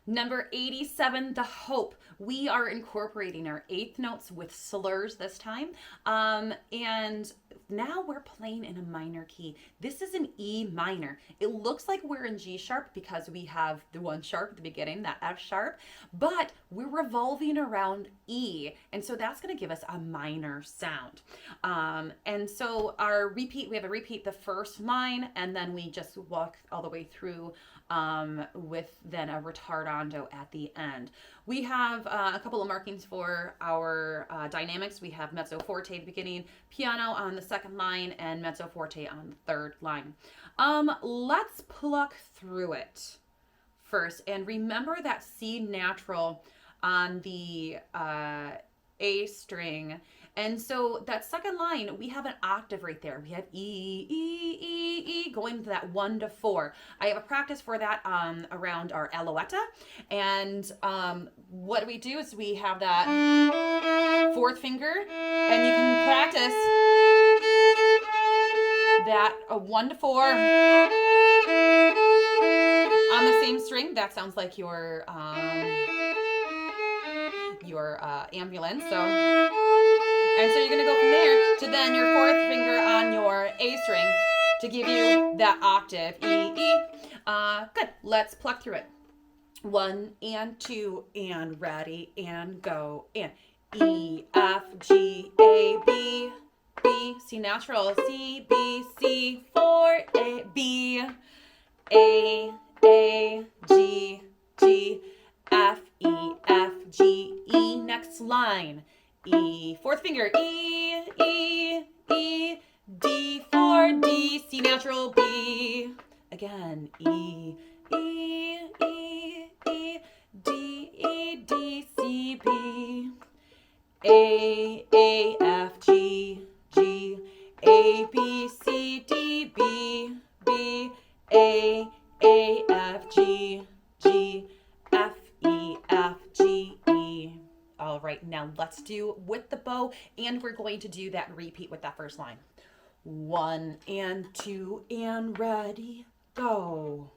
Number 87, the hope. We are incorporating our eighth notes with slurs this time. And now we're playing in a minor key. This is an E minor. It looks like we're in G sharp because we have the one sharp at the beginning, that F sharp, but we're revolving around E. And so that's going to give us a minor sound. And so our repeat, we have a repeat the first line, and then we just walk all the way through with then a retardando at the end. We have a couple of markings for our dynamics. We have mezzo forte at the beginning, piano on the second line, and mezzo forte on the third line. Let's pluck through it first. And remember that C natural on the A string. And so that second line, we have an octave right there. We have E, E, E, E, going to that 1 to 4. I have a practice for that around our Alouetta. And what we do is we have that fourth finger, and you can practice that 1 to 4 on the same string. That sounds like your ambulance. And so you're going to go from there to then your fourth finger on your A string to give you that octave, E, E. Good. Let's pluck through it. 1 and 2 and ready and go. And E, F, G, A, B, B, C natural, C, B, C, 4, A, B, A, G, G, F, E, F, G, E. Next line. E, fourth finger, E, E, E, D, 4, D, C natural, B. Again, E, E, E, E, D, E, D, C, B. A, F, G, G, A, B, C, D, B, B, A, F, G, G, F, E, F, G, E. All right, now let's do with the bow, and we're going to do that repeat with that first line. 1 and 2 and ready, go.